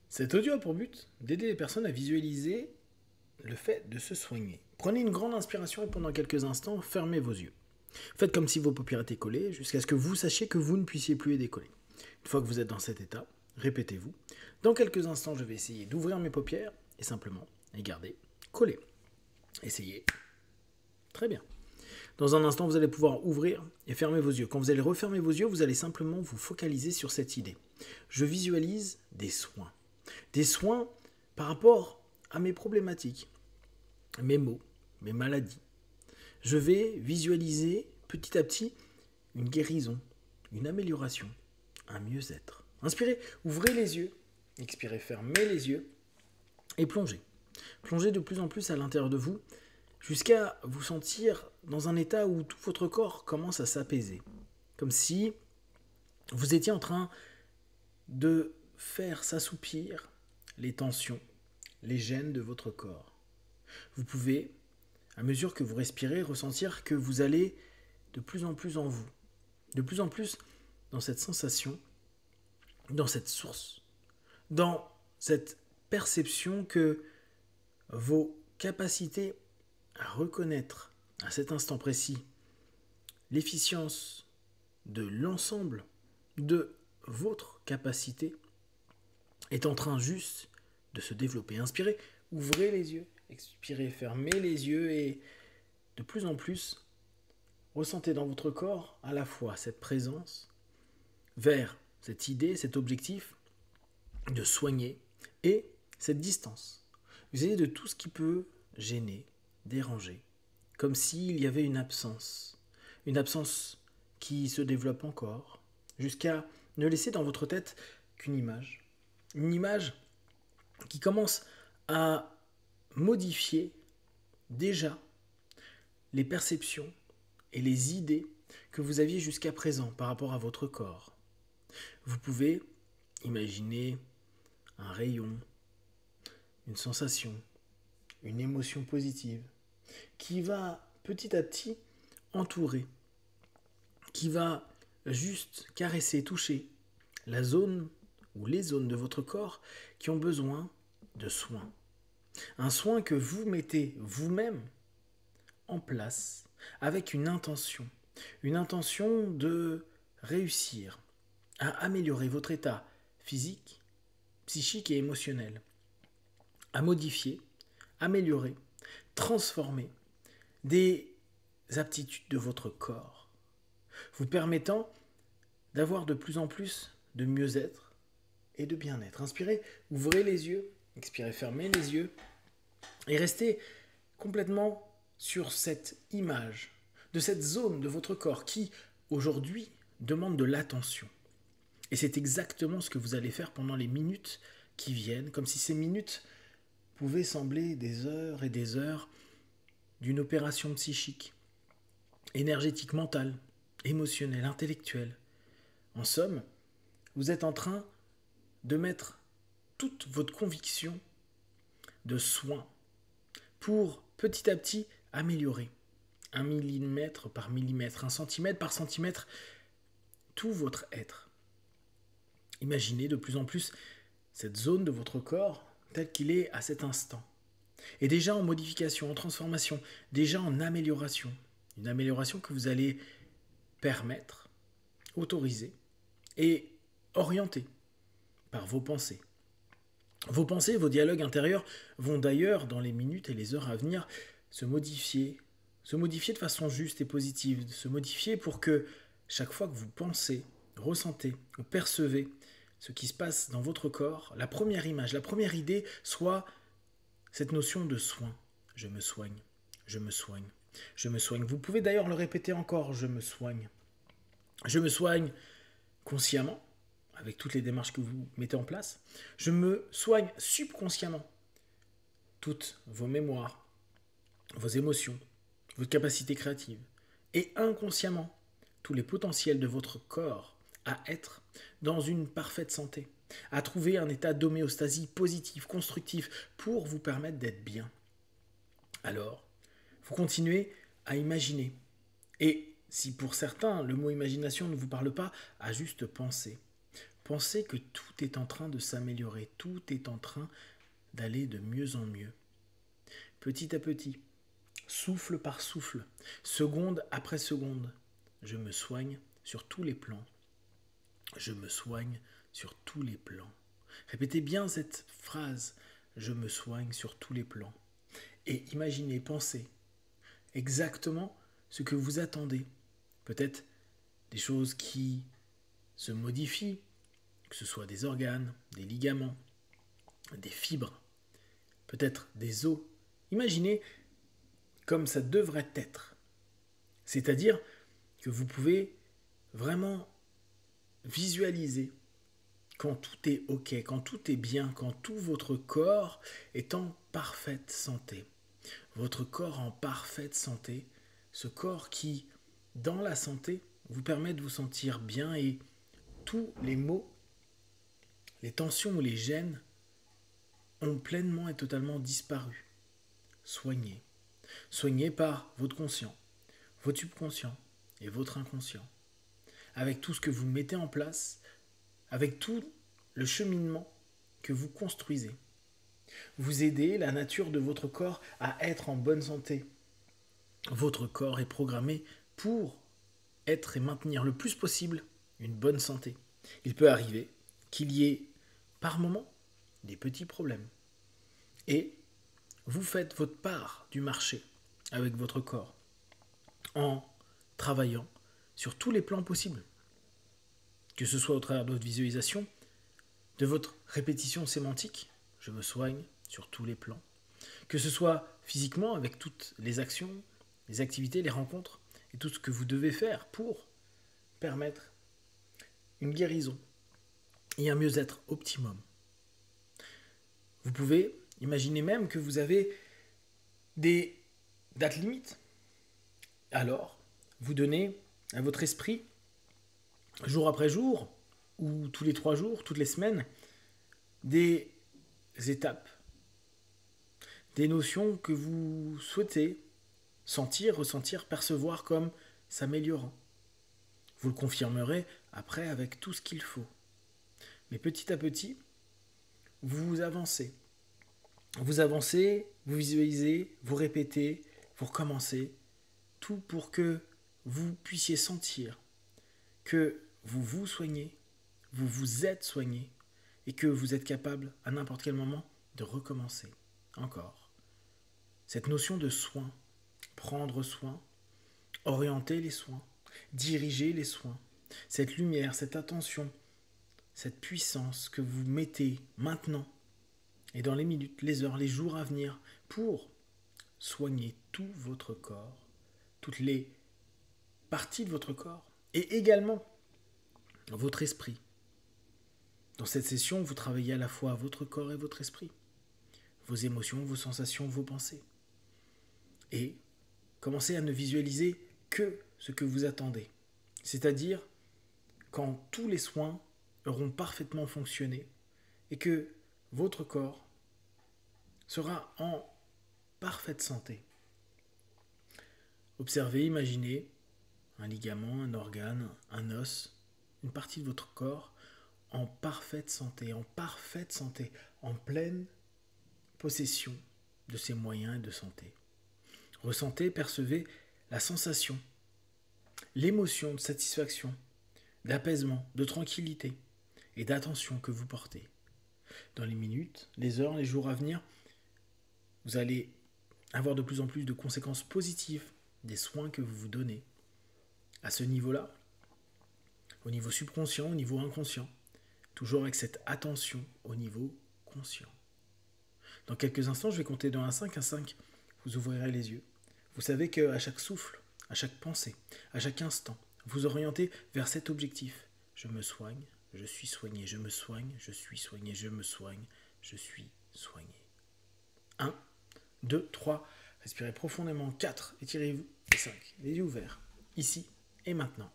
Cet audio a pour but d'aider les personnes à visualiser le fait de se soigner. Prenez une grande inspiration et pendant quelques instants, fermez vos yeux. Faites comme si vos paupières étaient collées jusqu'à ce que vous sachiez que vous ne puissiez plus les décoller. Une fois que vous êtes dans cet état, répétez-vous. Dans quelques instants, je vais essayer d'ouvrir mes paupières et simplement les garder collées. Essayez. Très bien. Dans un instant, vous allez pouvoir ouvrir et fermer vos yeux. Quand vous allez refermer vos yeux, vous allez simplement vous focaliser sur cette idée. Je visualise des soins. Des soins par rapport à mes problématiques, mes maux, mes maladies. Je vais visualiser petit à petit une guérison, une amélioration, un mieux-être. Inspirez, ouvrez les yeux, expirez, fermez les yeux et plongez. Plongez de plus en plus à l'intérieur de vous jusqu'à vous sentir dans un état où tout votre corps commence à s'apaiser. Comme si vous étiez en train de faire s'assoupir les tensions, les gênes de votre corps. Vous pouvez, à mesure que vous respirez, ressentir que vous allez de plus en plus en vous, de plus en plus dans cette sensation, dans cette source, dans cette perception que vos capacités à reconnaître à cet instant précis l'efficience de l'ensemble de votre capacité est en train juste de se développer. Inspirez, ouvrez les yeux, expirez, fermez les yeux et de plus en plus, ressentez dans votre corps à la fois cette présence vers cette idée, cet objectif de soigner et cette distance. Vous avez de tout ce qui peut gêner, déranger, comme s'il y avait une absence qui se développe encore, jusqu'à ne laisser dans votre tête qu'une image. Une image qui commence à modifier déjà les perceptions et les idées que vous aviez jusqu'à présent par rapport à votre corps. Vous pouvez imaginer un rayon, une sensation, une émotion positive qui va petit à petit entourer, qui va juste caresser, toucher la zone ou les zones de votre corps qui ont besoin de soins. Un soin que vous mettez vous-même en place avec une intention de réussir à améliorer votre état physique, psychique et émotionnel, à modifier, améliorer, transformer des aptitudes de votre corps, vous permettant d'avoir de plus en plus de mieux-être et de bien-être. Inspirez, ouvrez les yeux, expirez, fermez les yeux et restez complètement sur cette image de cette zone de votre corps qui, aujourd'hui, demande de l'attention. Et c'est exactement ce que vous allez faire pendant les minutes qui viennent, comme si ces minutes pouvaient sembler des heures et des heures d'une opération psychique, énergétique, mentale, émotionnelle, intellectuelle. En somme, vous êtes en train de mettre toute votre conviction de soin pour petit à petit améliorer, 1 millimètre par millimètre, 1 centimètre par centimètre, tout votre être. Imaginez de plus en plus cette zone de votre corps tel qu'il est à cet instant. Et déjà en modification, en transformation, déjà en amélioration. Une amélioration que vous allez permettre, autoriser et orienter par vos pensées. Vos pensées, vos dialogues intérieurs vont d'ailleurs, dans les minutes et les heures à venir, se modifier de façon juste et positive, se modifier pour que chaque fois que vous pensez, ressentez ou percevez ce qui se passe dans votre corps, la première image, la première idée soit cette notion de soin. Je me soigne, je me soigne, je me soigne. Vous pouvez d'ailleurs le répéter encore, je me soigne. Je me soigne consciemment, avec toutes les démarches que vous mettez en place. Je me soigne subconsciemment. Toutes vos mémoires, vos émotions, votre capacité créative. Et inconsciemment, tous les potentiels de votre corps à être dans une parfaite santé, à trouver un état d'homéostasie positif, constructif, pour vous permettre d'être bien. Alors, vous continuez à imaginer. Et si pour certains, le mot imagination ne vous parle pas, à juste penser. Pensez que tout est en train de s'améliorer, tout est en train d'aller de mieux en mieux. Petit à petit, souffle par souffle, seconde après seconde, je me soigne sur tous les plans. Je me soigne sur tous les plans. Répétez bien cette phrase, je me soigne sur tous les plans. Et imaginez, pensez exactement ce que vous attendez. Peut-être des choses qui se modifient, que ce soit des organes, des ligaments, des fibres, peut-être des os. Imaginez comme ça devrait être. C'est-à-dire que vous pouvez vraiment visualiser quand tout est OK, quand tout est bien, quand tout votre corps est en parfaite santé. Votre corps en parfaite santé, ce corps qui, dans la santé, vous permet de vous sentir bien et tous les maux, les tensions ou les gênes ont pleinement et totalement disparu. Soignés. Soignés par votre conscient, votre subconscient et votre inconscient. Avec tout ce que vous mettez en place, avec tout le cheminement que vous construisez. Vous aidez la nature de votre corps à être en bonne santé. Votre corps est programmé pour être et maintenir le plus possible une bonne santé. Il peut arriver qu'il y ait par moment des petits problèmes. Et vous faites votre part du marché avec votre corps en travaillant sur tous les plans possibles. Que ce soit au travers de votre visualisation, de votre répétition sémantique, je me soigne sur tous les plans. Que ce soit physiquement avec toutes les actions, les activités, les rencontres et tout ce que vous devez faire pour permettre une guérison et un mieux-être optimum. Vous pouvez imaginer même que vous avez des dates limites. Alors, vous donnez à votre esprit, jour après jour, ou tous les 3 jours, toutes les semaines, des étapes, des notions que vous souhaitez sentir, ressentir, percevoir comme s'améliorant. Vous le confirmerez après avec tout ce qu'il faut. Mais petit à petit, vous avancez. Vous avancez, vous visualisez, vous répétez, vous recommencez, tout pour que vous puissiez sentir que vous vous soignez, vous vous êtes soigné et que vous êtes capable à n'importe quel moment de recommencer. Encore. Cette notion de soin, prendre soin, orienter les soins, diriger les soins, cette lumière, cette attention, cette puissance que vous mettez maintenant et dans les minutes, les heures, les jours à venir pour soigner tout votre corps, toutes les parties de votre corps et également votre esprit. Dans cette session, vous travaillez à la fois votre corps et votre esprit, vos émotions, vos sensations, vos pensées. Et commencez à ne visualiser que ce que vous attendez. C'est-à-dire quand tous les soins auront parfaitement fonctionné et que votre corps sera en parfaite santé. Observez, imaginez un ligament, un organe, un os, une partie de votre corps en parfaite santé, en pleine possession de ses moyens et de santé. Ressentez, percevez la sensation, l'émotion de satisfaction, d'apaisement, de tranquillité et d'attention que vous portez. Dans les minutes, les heures, les jours à venir, vous allez avoir de plus en plus de conséquences positives des soins que vous vous donnez. À ce niveau-là, au niveau subconscient, au niveau inconscient, toujours avec cette attention au niveau conscient. Dans quelques instants, je vais compter de 1 à 5. À 5, vous ouvrirez les yeux. Vous savez qu'à chaque souffle, à chaque pensée, à chaque instant, vous orientez vers cet objectif. Je me soigne, je suis soigné, je me soigne, je suis soigné, je me soigne, je suis soigné. 1, 2, 3, respirez profondément. 4, étirez-vous. Et 5, les yeux ouverts, ici et maintenant.